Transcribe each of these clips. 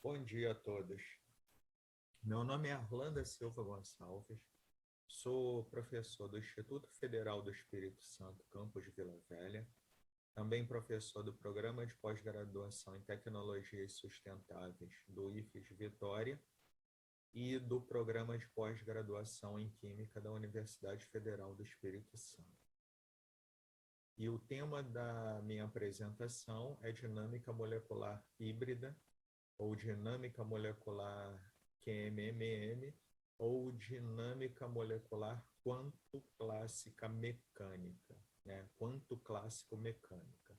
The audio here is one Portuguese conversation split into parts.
Bom dia a todos. Meu nome é Arlanda Silva Gonçalves, sou professor do Instituto Federal do Espírito Santo, campus Vila Velha, também professor do Programa de Pós-Graduação em Tecnologias Sustentáveis do IFES Vitória e do Programa de Pós-Graduação em Química da Universidade Federal do Espírito Santo. E o tema da minha apresentação é dinâmica molecular híbrida ou dinâmica molecular QMMM, ou dinâmica molecular quanto-clássica mecânica, né? Quanto-clássico-mecânica.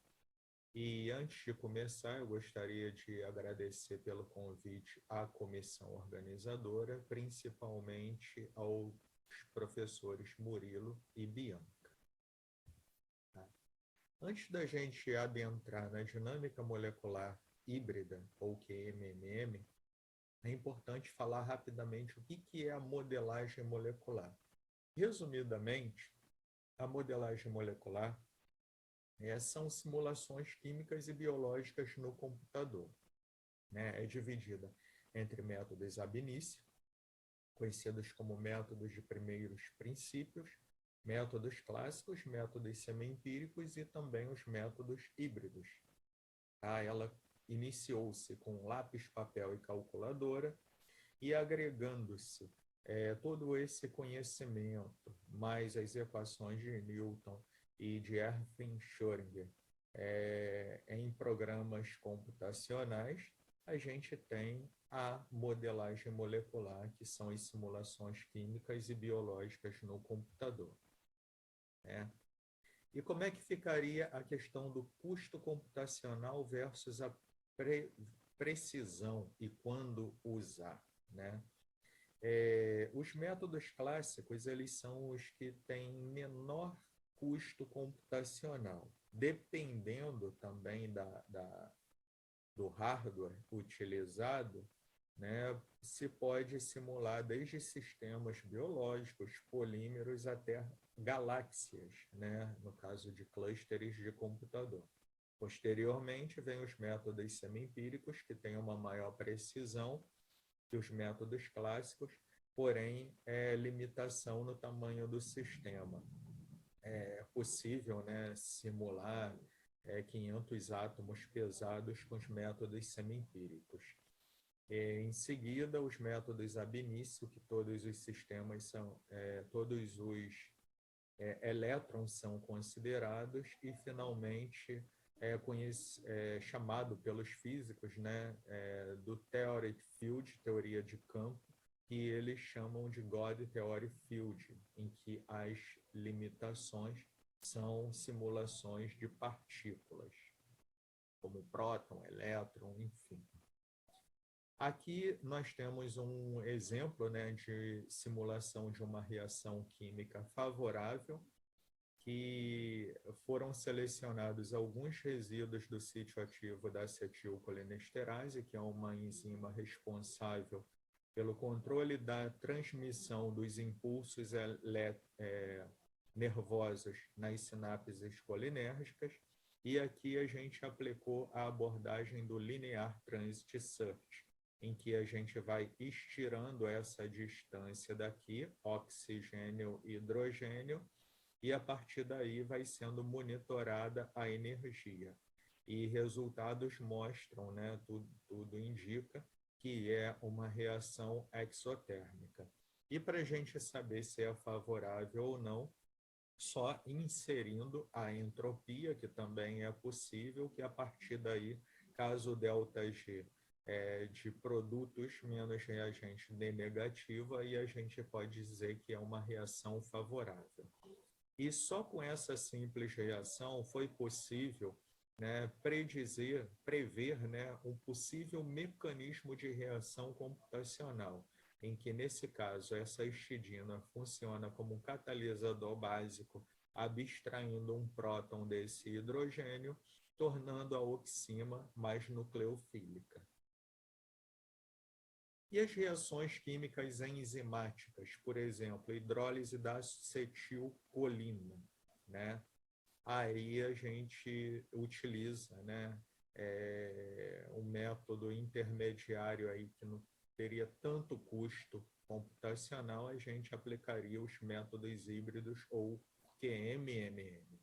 E antes de começar, eu gostaria de agradecer pelo convite à comissão organizadora, principalmente aos professores Murilo e Bianca. Tá? Antes da gente adentrar na dinâmica molecular híbrida, ou QMMM, é importante falar rapidamente o que é a modelagem molecular. Resumidamente, a modelagem molecular são simulações químicas e biológicas no computador. Né? É dividida entre métodos ab initio, conhecidos como métodos de primeiros princípios, métodos clássicos, métodos semi-empíricos e também os métodos híbridos. Tá? Ela iniciou-se com lápis, papel e calculadora, e agregando-se todo esse conhecimento, mais as equações de Newton e de Erwin Schrödinger, em programas computacionais, a gente tem a modelagem molecular, que são as simulações químicas e biológicas no computador. Né? E como é que ficaria a questão do custo computacional versus a precisão e quando usar, né? Os métodos clássicos, eles são os que têm menor custo computacional, dependendo também do hardware utilizado, né? Se pode simular desde sistemas biológicos, polímeros, até galáxias, né? No caso de clusters de computador. Posteriormente, vem os métodos semi-empíricos, que têm uma maior precisão que os métodos clássicos, porém, limitação no tamanho do sistema. É possível, né, simular 500 átomos pesados com os métodos semi-empíricos. Em seguida, os métodos ab initio, que todos os sistemas são, todos os elétrons são considerados, e finalmente chamado pelos físicos, né, do Theoretic Field, teoria de campo, que eles chamam de God Theory Field, em que as limitações são simulações de partículas, como próton, elétron, enfim. Aqui nós temos um exemplo, né, de simulação de uma reação química favorável, que foram selecionados alguns resíduos do sítio ativo da acetilcolinesterase, que é uma enzima responsável pelo controle da transmissão dos impulsos nervosos nas sinapses colinérgicas, e aqui a gente aplicou a abordagem do Linear Transit Search, em que a gente vai estirando essa distância daqui, oxigênio e hidrogênio, e a partir daí vai sendo monitorada a energia. E resultados mostram, né, tudo indica que é uma reação exotérmica. E para a gente saber se é favorável ou não, só inserindo a entropia, que também é possível, que a partir daí, caso ΔG de produtos menos reagente D negativo, aí a gente pode dizer que é uma reação favorável. E só com essa simples reação foi possível, né, prever, né, um possível mecanismo de reação computacional, em que, nesse caso, essa histidina funciona como um catalisador básico, abstraindo um próton desse hidrogênio, tornando a oxima mais nucleofílica. E as reações químicas enzimáticas, por exemplo, hidrólise da acetilcolina, né? Aí a gente utiliza, né, um método intermediário aí que não teria tanto custo computacional, a gente aplicaria os métodos híbridos ou QMMM.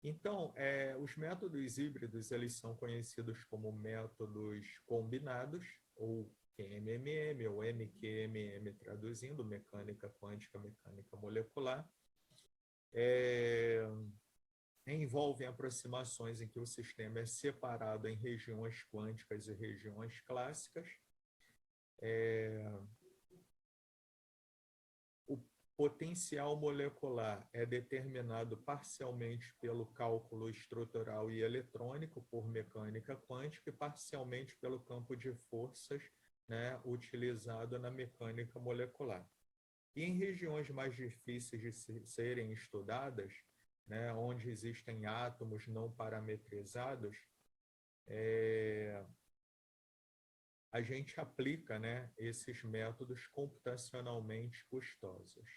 Então, os métodos híbridos, eles são conhecidos como métodos combinados, ou QMMM, ou MQMM, traduzindo, mecânica quântica, mecânica molecular. Envolvem aproximações em que o sistema é separado em regiões quânticas e regiões clássicas. O potencial molecular é determinado parcialmente pelo cálculo estrutural e eletrônico por mecânica quântica e parcialmente pelo campo de forças, né, utilizado na mecânica molecular. E em regiões mais difíceis de serem estudadas, né, onde existem átomos não parametrizados, a gente aplica, né, esses métodos computacionalmente custosos.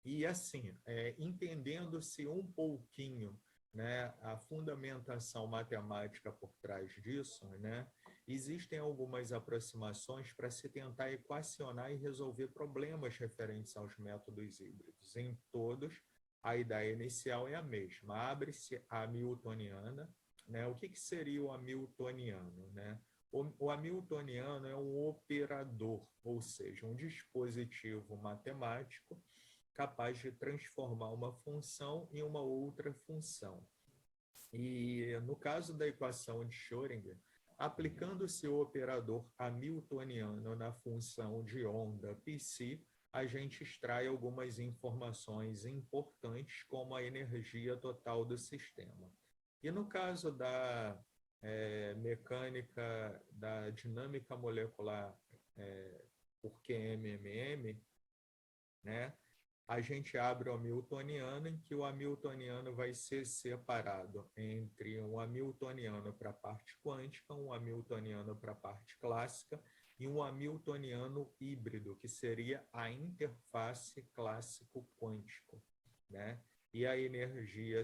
E assim, entendendo-se um pouquinho, né, a fundamentação matemática por trás disso, né, existem algumas aproximações para se tentar equacionar e resolver problemas referentes aos métodos híbridos. Em todos, a ideia inicial é a mesma. Abre-se a hamiltoniana, né? O que seria o hamiltoniano, né? O hamiltoniano é um operador, ou seja, um dispositivo matemático capaz de transformar uma função em uma outra função. E no caso da equação de Schrödinger, aplicando-se o operador hamiltoniano na função de onda πc, a gente extrai algumas informações importantes, como a energia total do sistema. E no caso da mecânica, da dinâmica molecular por QMMM, né, a gente abre o hamiltoniano, em que o hamiltoniano vai ser separado entre um hamiltoniano para a parte quântica, um hamiltoniano para a parte clássica e um hamiltoniano híbrido, que seria a interface clássico-quântico, né? E a energia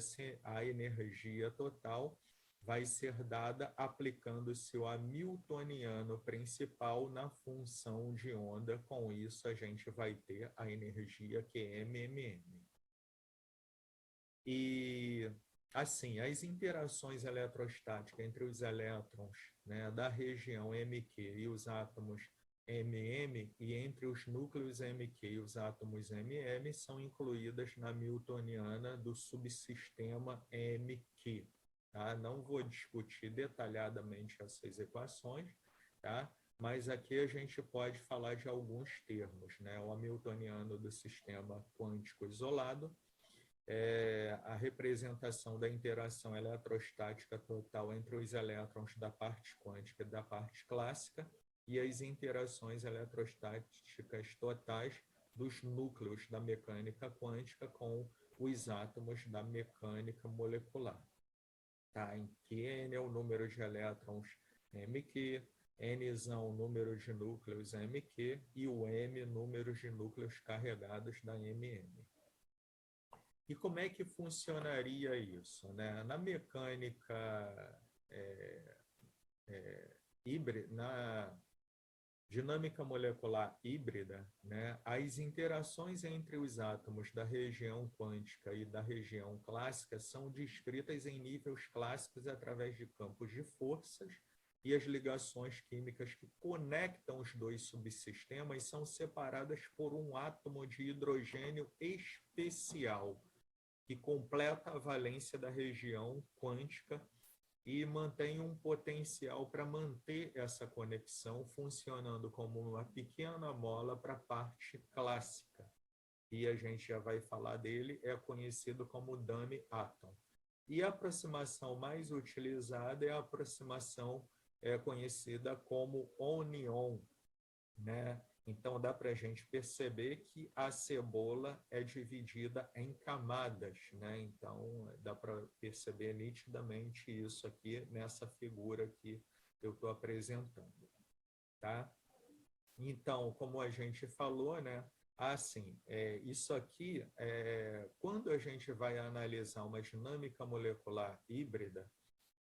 total vai ser dada aplicando-se o hamiltoniano principal na função de onda. Com isso, a gente vai ter a energia QMMM. E, assim, as interações eletrostáticas entre os elétrons, né, da região MQ e os átomos MM, e entre os núcleos MQ e os átomos MM, são incluídas na hamiltoniana do subsistema MQ. Tá? Não vou discutir detalhadamente essas equações, tá? Mas aqui a gente pode falar de alguns termos, né? O hamiltoniano do sistema quântico isolado, a representação da interação eletrostática total entre os elétrons da parte quântica e da parte clássica, e as interações eletrostáticas totais dos núcleos da mecânica quântica com os átomos da mecânica molecular. Tá? Em que N é o número de elétrons MQ, N são o número de núcleos MQ e o M, número de núcleos carregados da MM. E como é que funcionaria isso, né? Na mecânica híbrida, na dinâmica molecular híbrida, né, as interações entre os átomos da região quântica e da região clássica são descritas em níveis clássicos através de campos de forças, e as ligações químicas que conectam os dois subsistemas são separadas por um átomo de hidrogênio especial, que completa a valência da região quântica e mantém um potencial para manter essa conexão funcionando como uma pequena mola para a parte clássica. E a gente já vai falar dele, é conhecido como dummy atom. E a aproximação mais utilizada é a aproximação conhecida como on-on, né? Então, dá para a gente perceber que a cebola é dividida em camadas, né? Então, dá para perceber nitidamente isso aqui nessa figura que eu estou apresentando, tá? Então, como a gente falou, né? Assim, isso aqui, quando a gente vai analisar uma dinâmica molecular híbrida,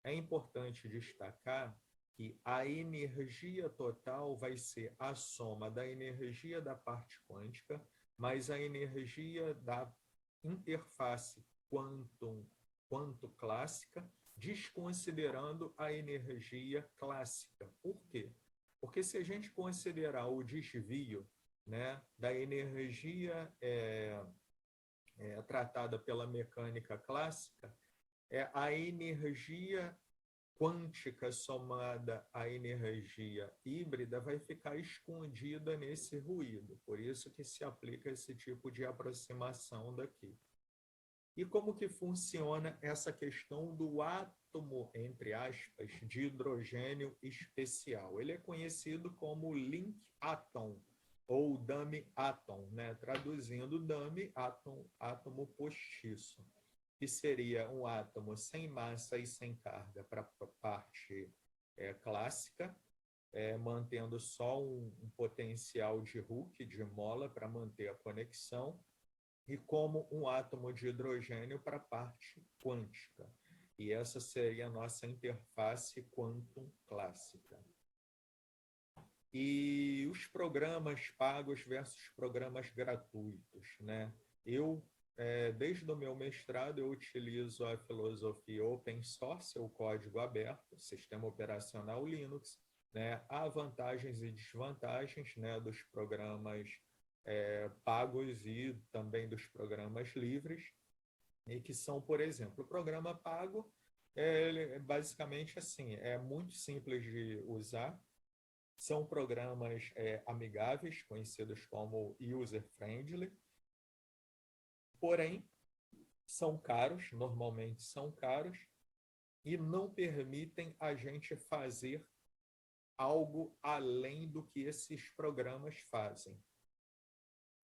é importante destacar que a energia total vai ser a soma da energia da parte quântica mais a energia da interface quanto-clássica, desconsiderando a energia clássica. Por quê? Porque se a gente considerar o desvio, né, da energia tratada pela mecânica clássica, a energia quântica somada à energia híbrida vai ficar escondida nesse ruído. Por isso que se aplica esse tipo de aproximação daqui. E como que funciona essa questão do átomo, entre aspas, de hidrogênio especial? Ele é conhecido como link atom, ou dummy atom, né? Traduzindo dummy, átomo postiço, que seria um átomo sem massa e sem carga para a parte clássica, mantendo só um potencial de Hooke, de mola, para manter a conexão, e como um átomo de hidrogênio para a parte quântica. E essa seria a nossa interface quantum clássica. E os programas pagos versus programas gratuitos, né? Desde o meu mestrado, eu utilizo a filosofia open source, o código aberto, sistema operacional Linux, né? Há vantagens e desvantagens, né, dos programas pagos e também dos programas livres, e que são, por exemplo, o programa pago basicamente assim, é muito simples de usar, são programas amigáveis, conhecidos como user-friendly, porém, são caros, normalmente são caros, e não permitem a gente fazer algo além do que esses programas fazem.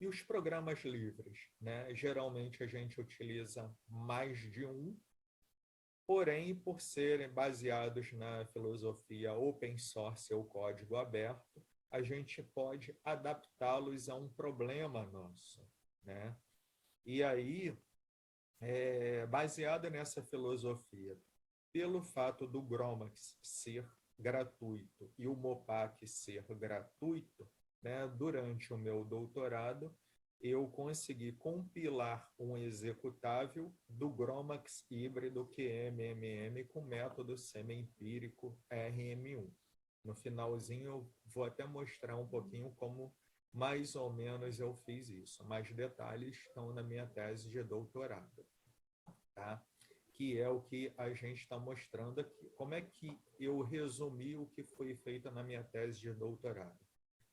E os programas livres, né? Geralmente a gente utiliza mais de um, porém, por serem baseados na filosofia open source ou código aberto, a gente pode adaptá-los a um problema nosso, né? E aí, baseada nessa filosofia, pelo fato do Gromax ser gratuito e o Mopac ser gratuito, né, durante o meu doutorado, eu consegui compilar um executável do Gromax híbrido QMMM com método semi-empírico RM1. No finalzinho, eu vou até mostrar um pouquinho como mais ou menos eu fiz isso. Mais detalhes estão na minha tese de doutorado, tá? Que é o que a gente está mostrando aqui. Como é que eu resumi o que foi feito na minha tese de doutorado?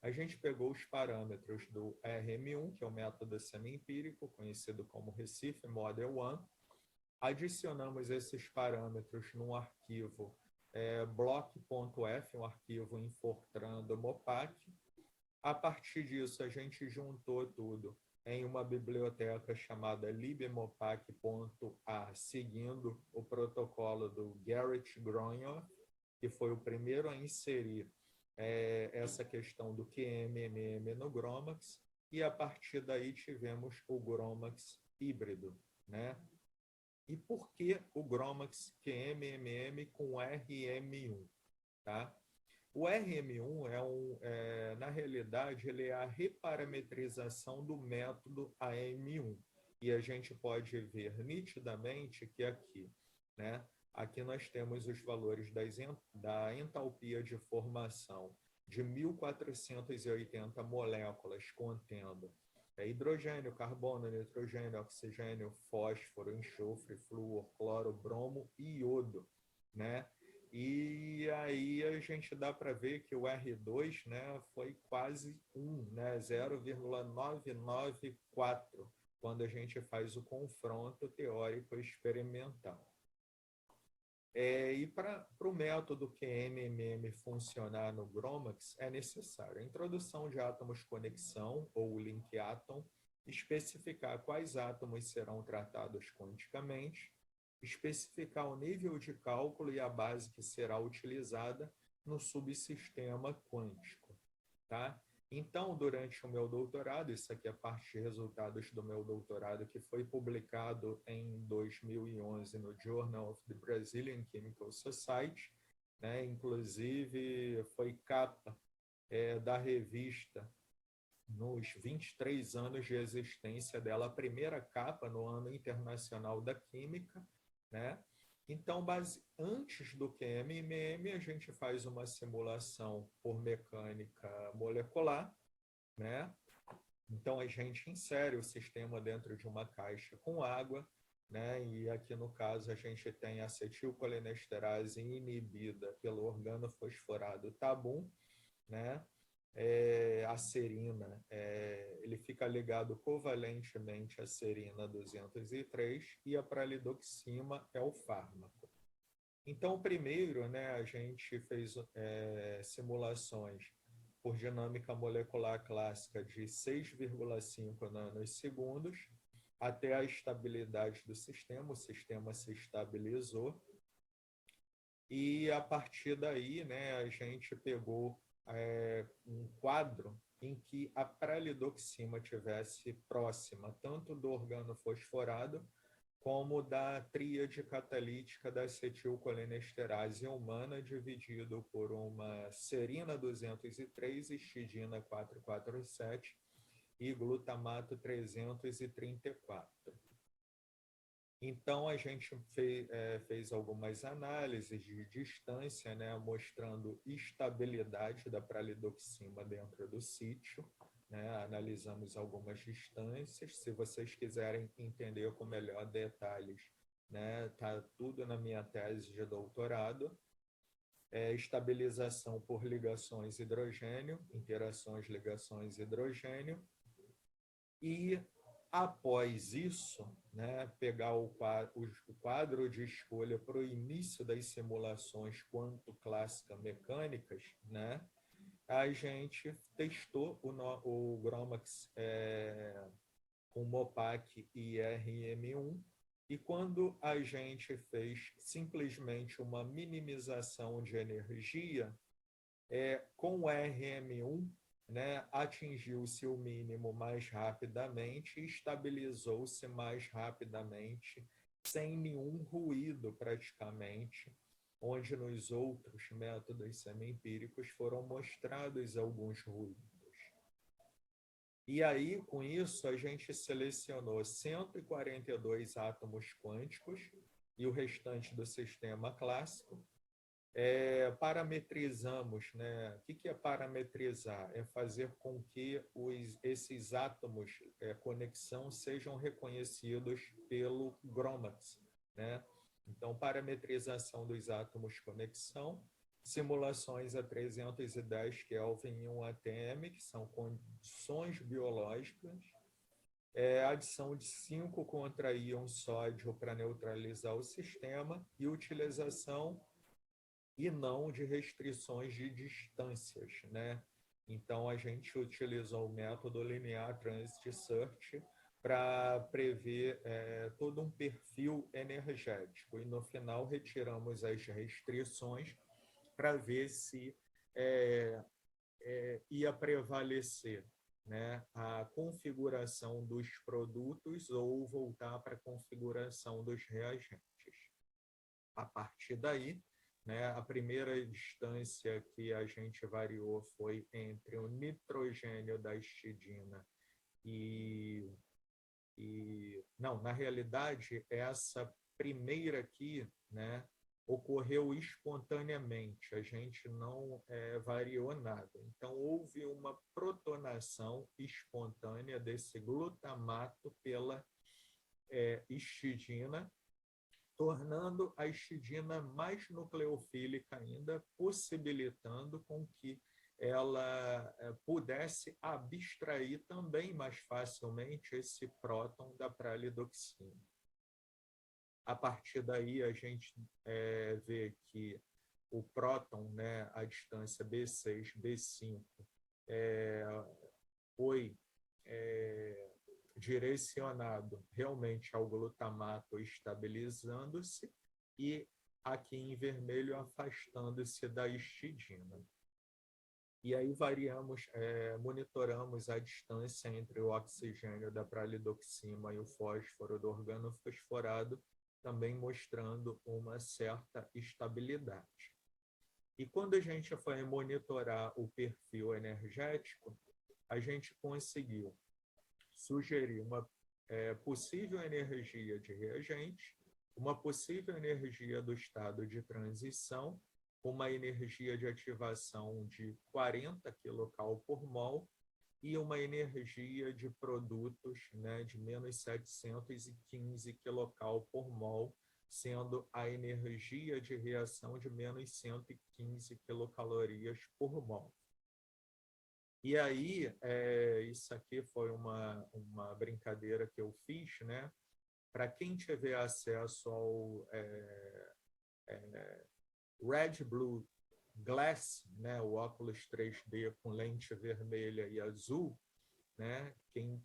A gente pegou os parâmetros do RM1, que é o método semi-empírico, conhecido como Recife Model 1, adicionamos esses parâmetros num arquivo block.f, um arquivo em Fortran do Mopac. A partir disso, a gente juntou tudo em uma biblioteca chamada libmopac.a, seguindo o protocolo do Garrett Gronhoff, que foi o primeiro a inserir essa questão do QMMM no Gromax, e a partir daí tivemos o Gromax híbrido, né? E por que o Gromax QMMM com RM1, tá? O RM1 na realidade, ele é a reparametrização do método AM1. E a gente pode ver nitidamente que aqui, né? Aqui nós temos os valores da entalpia de formação de 1.480 moléculas contendo hidrogênio, carbono, nitrogênio, oxigênio, fósforo, enxofre, flúor, cloro, bromo e iodo, né? E aí a gente dá para ver que o R2, né, foi quase 1, né, 0,994, quando a gente faz o confronto teórico experimental. E para o método QMMM funcionar no Gromax, é necessário a introdução de átomos conexão, ou link atom, especificar quais átomos serão tratados quanticamente, especificar o nível de cálculo e a base que será utilizada no subsistema quântico, tá? Então, durante o meu doutorado, isso aqui é parte de resultados do meu doutorado, que foi publicado em 2011 no Journal of the Brazilian Chemical Society, né? Inclusive, foi capa da revista nos 23 anos de existência dela, a primeira capa no Ano Internacional da Química, né? Então, antes do QMMM, a gente faz uma simulação por mecânica molecular, né? Então, a gente insere o sistema dentro de uma caixa com água, né? E aqui, no caso, a gente tem acetilcolinesterase inibida pelo organofosforado tabum, né? A serina, ele fica ligado covalentemente à serina 203 e a pralidoxima é o fármaco. Então, primeiro, né, a gente fez simulações por dinâmica molecular clássica de 6,5 nanosegundos até a estabilidade do sistema. O sistema se estabilizou e, a partir daí, né, a gente pegou um quadro em que a pralidoxima tivesse próxima tanto do organofosforado como da tríade catalítica da acetilcolinesterase humana, dividido por uma serina 203, histidina 447 e glutamato 334. Então, a gente fez algumas análises de distância, né, mostrando estabilidade da pralidoxima dentro do sítio, né, analisamos algumas distâncias. Se vocês quiserem entender com melhor detalhes, né, tá tudo na minha tese de doutorado. Estabilização por ligações hidrogênio, interações ligações hidrogênio, e após isso, né, pegar o quadro de escolha para o início das simulações quanto clássica mecânicas, né, a gente testou o Gromax com MOPAC e RM1, e quando a gente fez simplesmente uma minimização de energia, com o RM1, né, atingiu-se o mínimo mais rapidamente e estabilizou-se mais rapidamente, sem nenhum ruído praticamente, onde nos outros métodos semi-empíricos foram mostrados alguns ruídos. E aí, com isso, a gente selecionou 142 átomos quânticos e o restante do sistema clássico. Parametrizamos, né? O que é parametrizar? É fazer com que esses átomos conexão sejam reconhecidos pelo GROMACS, né? Então, parametrização dos átomos conexão, simulações a 310 Kelvin em 1 atm, que são condições biológicas, adição de 5 contra-íon sódio para neutralizar o sistema e utilização e não de restrições de distâncias, né? Então, a gente utilizou o método Linear Transit Search para prever todo um perfil energético e, no final, retiramos as restrições para ver se ia prevalecer, né, a configuração dos produtos ou voltar para a configuração dos reagentes. A partir daí, né, a primeira distância que a gente variou foi entre o nitrogênio da histidina não, na realidade, essa primeira aqui, né, ocorreu espontaneamente, a gente não variou nada. Então, houve uma protonação espontânea desse glutamato pela histidina, tornando a histidina mais nucleofílica ainda, possibilitando com que ela pudesse abstrair também mais facilmente esse próton da pralidoxina. A partir daí, a gente vê que o próton, né, a distância B6, B5, foi direcionado realmente ao glutamato estabilizando-se e aqui em vermelho afastando-se da histidina. E aí monitoramos a distância entre o oxigênio da pralidoxima e o fósforo do organofosforado, também mostrando uma certa estabilidade. E quando a gente foi monitorar o perfil energético, a gente conseguiu sugerir uma possível energia de reagente, uma possível energia do estado de transição, uma energia de ativação de 40 kcal por mol e uma energia de produtos, né, de menos 715 kcal por mol, sendo a energia de reação de menos 115 quilocalorias por mol. E aí, isso aqui foi uma brincadeira que eu fiz, né? Para quem tiver acesso ao Red Blue Glass, né? O óculos 3D com lente vermelha e azul, né? Quem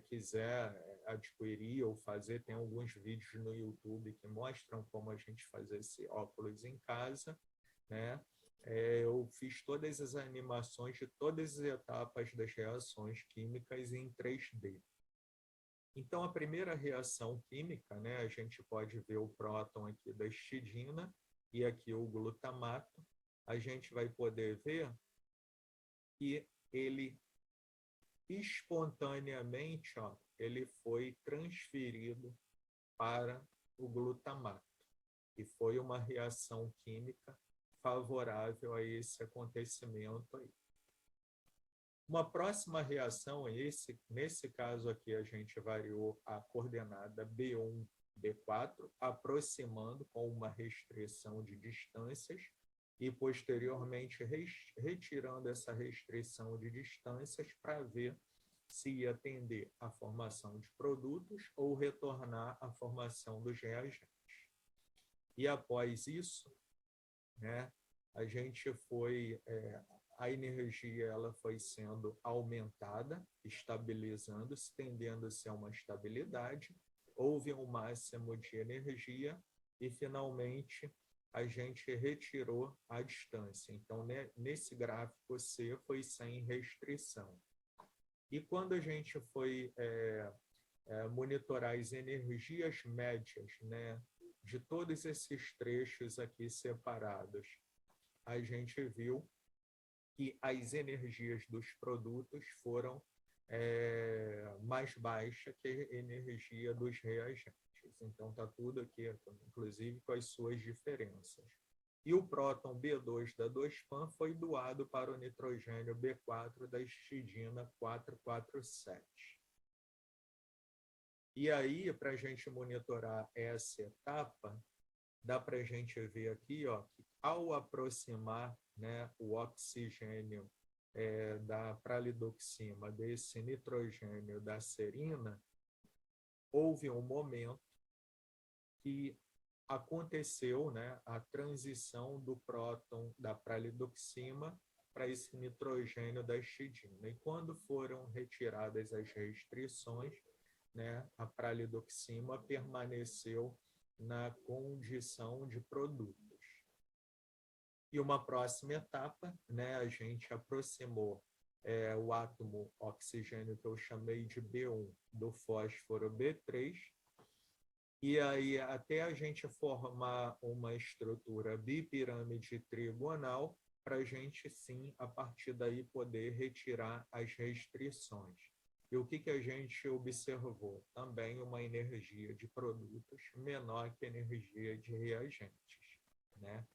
quiser adquirir ou fazer, tem alguns vídeos no YouTube que mostram como a gente faz esse óculos em casa, né? Eu fiz todas as animações de todas as etapas das reações químicas em 3D. Então, a primeira reação química, né, a gente pode ver o próton aqui da histidina e aqui o glutamato. A gente vai poder ver que ele espontaneamente, ele foi transferido para o glutamato. E foi uma reação química favorável a esse acontecimento aí. Uma próxima reação, nesse caso aqui, a gente variou a coordenada B1, B4, aproximando com uma restrição de distâncias e, posteriormente, retirando essa restrição de distâncias para ver se ia tender à formação de produtos ou retornar à formação dos reagentes. E, após isso, né, a gente a energia ela foi sendo aumentada, estabilizando-se, tendendo-se a uma estabilidade, houve um máximo de energia e, finalmente, a gente retirou a distância. Então, né, nesse gráfico C foi sem restrição. E quando a gente foi monitorar as energias médias, né, de todos esses trechos aqui separados, a gente viu que as energias dos produtos foram mais baixas que a energia dos reagentes. Então, está tudo aqui, inclusive com as suas diferenças. E o próton B2 da 2-PAN foi doado para o nitrogênio B4 da histidina 447. E aí, para a gente monitorar essa etapa, dá para a gente ver aqui, que ao aproximar, né, o oxigênio da pralidoxima desse nitrogênio da serina, houve um momento que aconteceu, né, a transição do próton da pralidoxima para esse nitrogênio da histidina. E quando foram retiradas as restrições, né, a pralidoxima permaneceu na condição de produtos. E uma próxima etapa, né, a gente aproximou o átomo oxigênio que eu chamei de B1 do fósforo B3, e aí até a gente formar uma estrutura bipirâmide trigonal, para a gente, sim, a partir daí poder retirar as restrições. E o que a gente observou? Também uma energia de produtos menor que a energia de reagentes, né?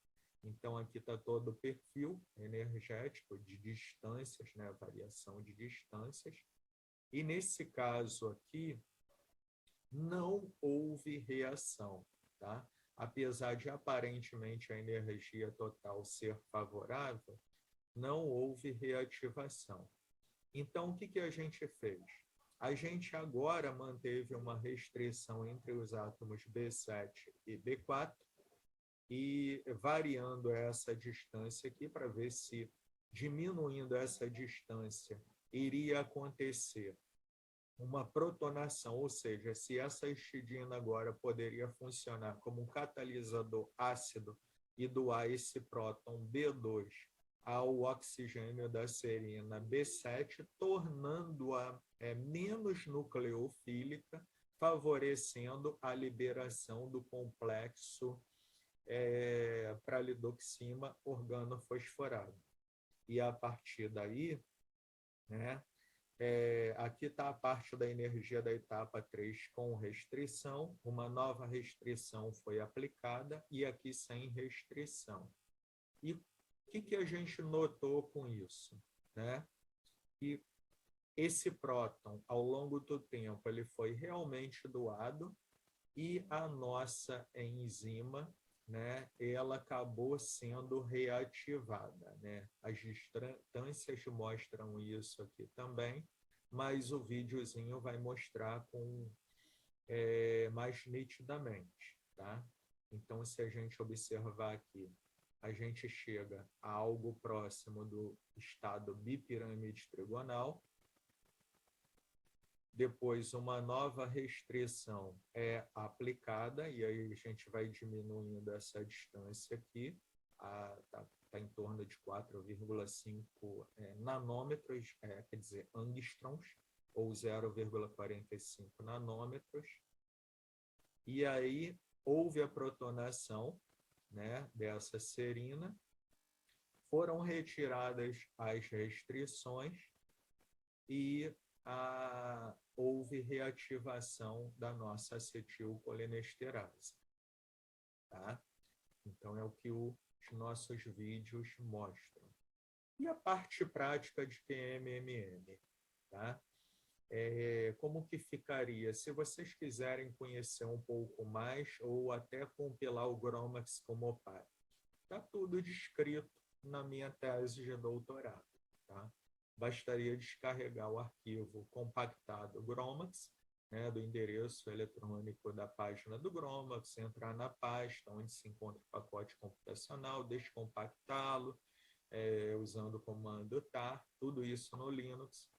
Então, aqui está todo o perfil energético de distâncias, né? Variação de distâncias. E nesse caso aqui, não houve reação, tá? Apesar de aparentemente a energia total ser favorável, não houve reativação. Então, o que a gente fez? A gente agora manteve uma restrição entre os átomos B7 e B4 e variando essa distância aqui para ver se, diminuindo essa distância, iria acontecer uma protonação, ou seja, se essa histidina agora poderia funcionar como um catalisador ácido e doar esse próton B2 ao oxigênio da serina B7, tornando-a menos nucleofílica, favorecendo a liberação do complexo pralidoxima organofosforado. E a partir daí, né, aqui está a parte da energia da etapa 3 com restrição, uma nova restrição foi aplicada e aqui sem restrição. E o que a gente notou com isso? Né? Que esse próton, ao longo do tempo, ele foi realmente doado e a nossa enzima, né, ela acabou sendo reativada. Né? As distâncias mostram isso aqui também, mas o videozinho vai mostrar com mais nitidamente. Tá? Então, se a gente observar aqui, a gente chega a algo próximo do estado bipirâmide trigonal. Depois, uma nova restrição é aplicada, e aí a gente vai diminuindo essa distância aqui, está em torno de 4,5 nanômetros, quer dizer, angstroms, ou 0,45 nanômetros. E aí houve a protonação, né, dessa serina, foram retiradas as restrições e houve reativação da nossa acetilcolinesterase. Tá? Então, é o que os nossos vídeos mostram. E a parte prática de PMMM? Tá? Como que ficaria? Se vocês quiserem conhecer um pouco mais ou até compilar o GROMACS como OPAC, está tudo descrito na minha tese de doutorado. Tá? Bastaria descarregar o arquivo compactado GROMACS, né, do endereço eletrônico da página do GROMACS, entrar na pasta onde se encontra o pacote computacional, descompactá-lo, usando o comando tar, tudo isso no Linux,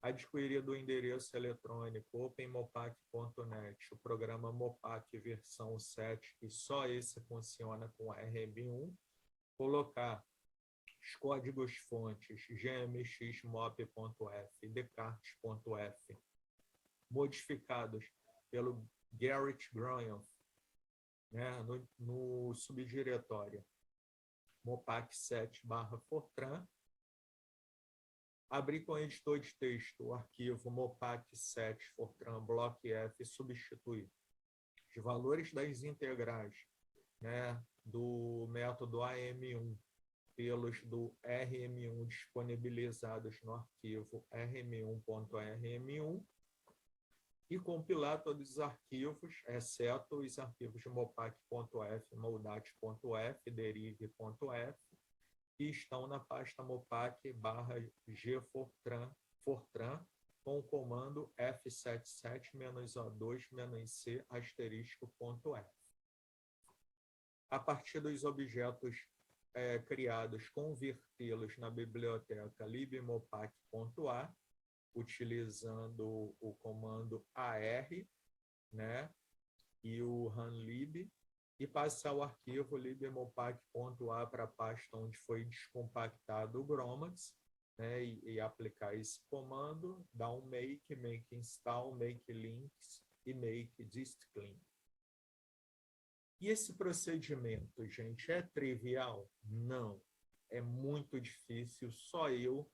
adquirir do endereço eletrônico openmopac.net o programa Mopac versão 7, que só esse funciona com RM1, colocar os códigos fontes gmx, mop.f e descartes.f, modificados pelo Garrett Graham, né, no subdiretório mopac7/fortran, abrir com o editor de texto o arquivo mopac7 fortran block f e substituir os valores das integrais, né, do método AM1 pelos do RM1 disponibilizados no arquivo rm1.rm1 e compilar todos os arquivos, exceto os arquivos de mopac.f, moldat.f, derive.f, que estão na pasta mopac/gfortran com o comando F77-O2-C *.f. A partir dos objetos criados, convertê-los na biblioteca libmopac.a, utilizando o comando AR, né, e o runlib, e passar o arquivo libmopac.a para a pasta onde foi descompactado o GROMACS, né, e aplicar esse comando, dar um make install, make links e make dist clean. E esse procedimento, gente, é trivial? Não. É muito difícil. Só eu,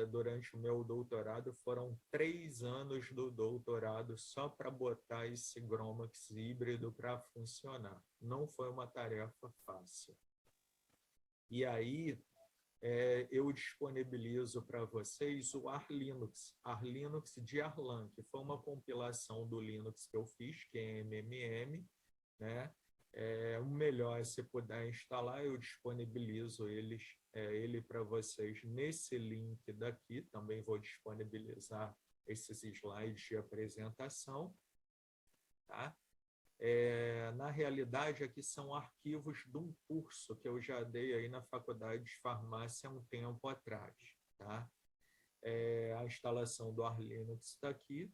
durante o meu doutorado, foram 3 anos do doutorado só para botar esse GROMACS híbrido para funcionar. Não foi uma tarefa fácil. E aí, eu disponibilizo para vocês o ARLinux de Arlan, que foi uma compilação do Linux que eu fiz, que é MMM, né? O melhor é se puder instalar, eu disponibilizo ele para vocês nesse link daqui, também vou disponibilizar esses slides de apresentação. Tá? Na realidade, aqui são arquivos de um curso que eu já dei aí na Faculdade de Farmácia há um tempo atrás. Tá? A instalação do ARLinux está aqui.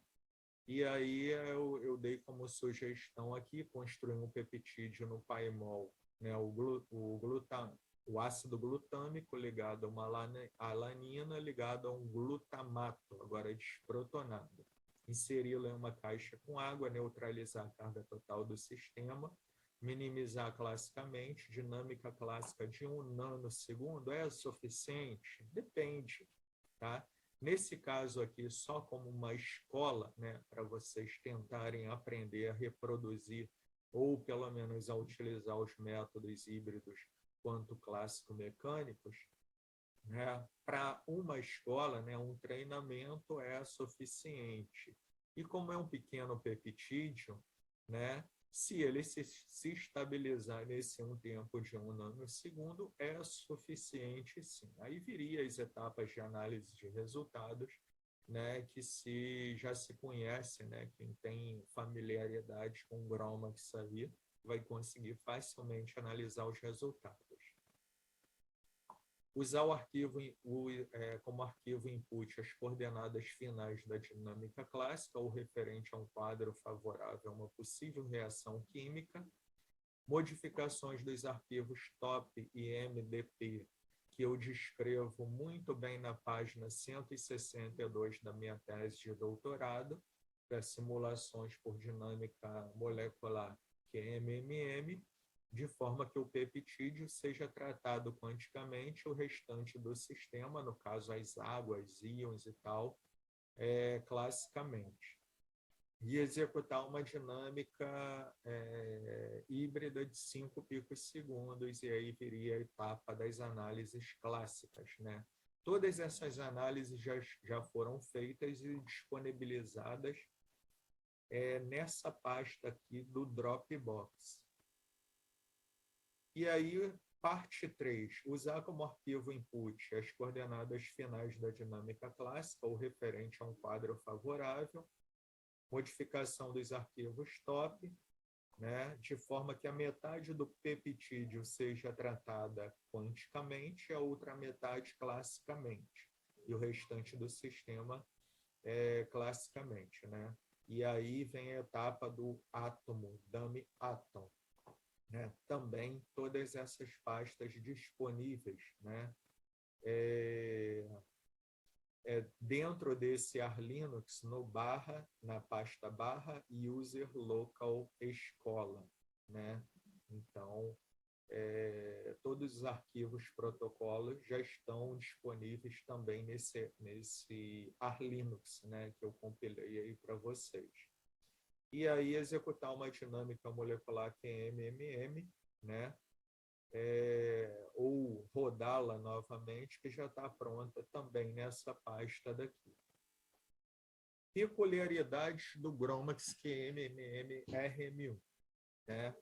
E aí eu dei como sugestão aqui construir um peptídeo no Pymol, né, o o ácido glutâmico ligado a uma alanina ligado a um glutamato, agora desprotonado. Inseri-lo em uma caixa com água, neutralizar a carga total do sistema, minimizar classicamente, dinâmica clássica de 1 nanosegundo é suficiente? Depende, tá? Nesse caso aqui, só como uma escola, né, para vocês tentarem aprender a reproduzir ou pelo menos a utilizar os métodos híbridos quanto clássico-mecânicos, né, para uma escola, né, um treinamento é suficiente. E como é um pequeno peptídeo, né, se ele se estabilizar nesse um tempo de 1 nanosegundo, é suficiente sim. Aí viria as etapas de análise de resultados, né, que já se conhece, né, quem tem familiaridade com o GROMACS aí, vai conseguir facilmente analisar os resultados. Usar o arquivo como arquivo input as coordenadas finais da dinâmica clássica ou referente a um quadro favorável a uma possível reação química, modificações dos arquivos TOP e MDP, que eu descrevo muito bem na página 162 da minha tese de doutorado, para simulações por dinâmica molecular, que é MMM, de forma que o peptídeo seja tratado quanticamente, o restante do sistema, no caso as águas, íons e tal, classicamente. E executar uma dinâmica híbrida de 5 picosegundos, e aí viria a etapa das análises clássicas, né? Todas essas análises já foram feitas e disponibilizadas nessa pasta aqui do Dropbox. E aí, parte 3, usar como arquivo input as coordenadas finais da dinâmica clássica ou referente a um quadro favorável, modificação dos arquivos TOP, né, de forma que a metade do peptídeo seja tratada quanticamente e a outra metade classicamente, e o restante do sistema classicamente, né? E aí vem a etapa do átomo, dummy atom, né? Também todas essas pastas disponíveis, né? Dentro desse AR Linux, na pasta user local escola, né? Então, todos os arquivos protocolos já estão disponíveis também nesse AR Linux, né? Que eu compilei aí para vocês. E aí executar uma dinâmica molecular QMMM, né? Ou rodá-la novamente, que já está pronta também nessa pasta daqui. Peculiaridades do GROMACS QMMM-RM1, né?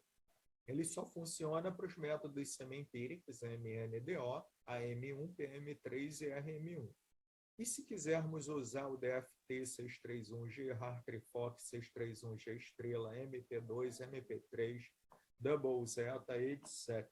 Ele só funciona para os métodos semi-empíricos, MNDO, AM1, PM3 e RM1. E se quisermos usar o DFT 631G, Hartree-Fock 631G estrela, MP2, MP3, Double Zeta, etc.,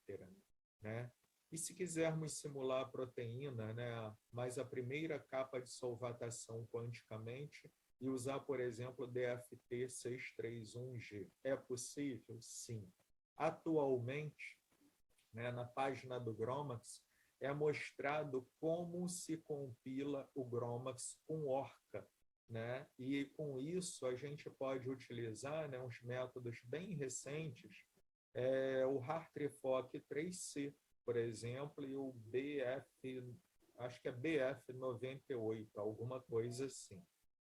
né? E se quisermos simular a proteína, né, mas a primeira capa de solvatação quanticamente, e usar, por exemplo, o DFT 631G, é possível? Sim. Atualmente, né, na página do GROMACS, é mostrado como se compila o GROMACS com Orca, né? E com isso a gente pode utilizar, né, uns métodos bem recentes, o Hartree-Fock 3C, por exemplo, e o acho que é BF98, alguma coisa assim,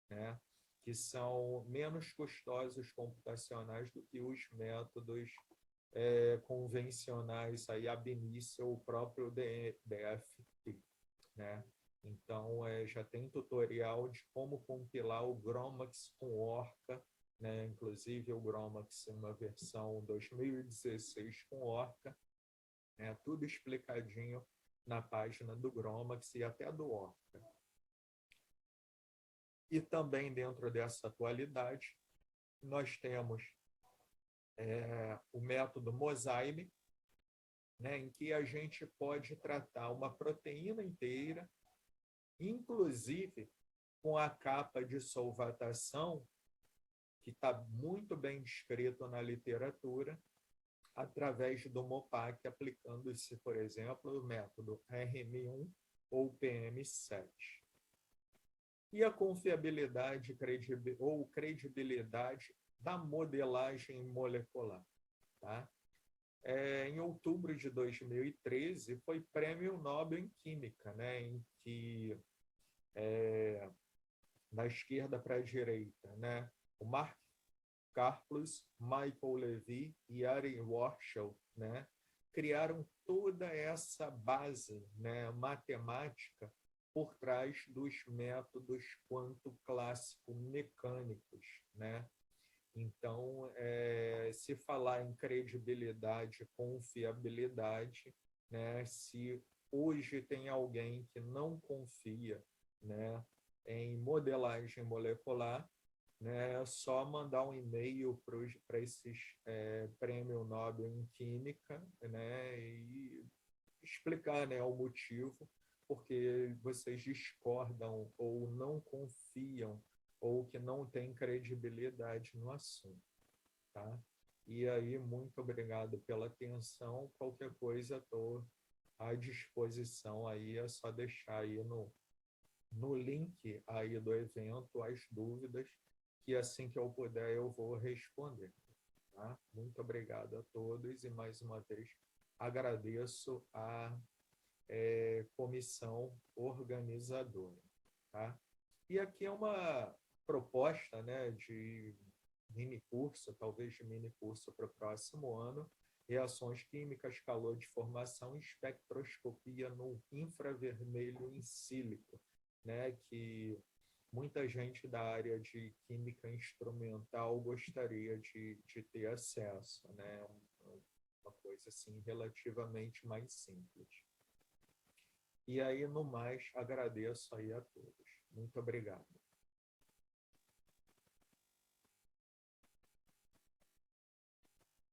né? Que são menos custosos computacionais do que os métodos convencionais, aí, ab initio, ou o próprio DFT, né? Então, já tem tutorial de como compilar o GROMACS com Orca, né? Inclusive o GROMACS em uma versão 2016 com Orca, né? Tudo explicadinho na página do GROMACS e até do Orca. E também dentro dessa atualidade, nós temos o método Mosaime, né, em que a gente pode tratar uma proteína inteira, inclusive com a capa de solvatação, que está muito bem descrito na literatura, através do MOPAC, aplicando-se, por exemplo, o método RM1 ou PM7. E a confiabilidade ou credibilidade da modelagem molecular. Tá? Em outubro de 2013, foi Prêmio Nobel em Química, né, em que, da esquerda para a direita, né, o Mark Karplus, Michael Levy e Ari Warshall, né, criaram toda essa base, né, matemática por trás dos métodos quanto clássico mecânicos, né? Então, se falar em credibilidade, confiabilidade, né, se hoje tem alguém que não confia, né, em modelagem molecular, né, é só mandar um e-mail para esses prêmio Nobel em Química, né, e explicar, né, o motivo porque vocês discordam ou não confiam ou que não têm credibilidade no assunto, tá? E aí, muito obrigado pela atenção. Qualquer coisa, estou à disposição aí, é só deixar aí no link aí do evento as dúvidas, que assim que eu puder eu vou responder. Tá? Muito obrigado a todos e mais uma vez agradeço a comissão organizadora. Tá? E aqui é uma proposta, né, de mini curso, talvez de mini curso para o próximo ano, reações químicas, calor de formação e espectroscopia no infravermelho em sílico, né, que muita gente da área de química instrumental gostaria de ter acesso, né, uma coisa assim relativamente mais simples. E aí, no mais, agradeço aí a todos. Muito obrigado.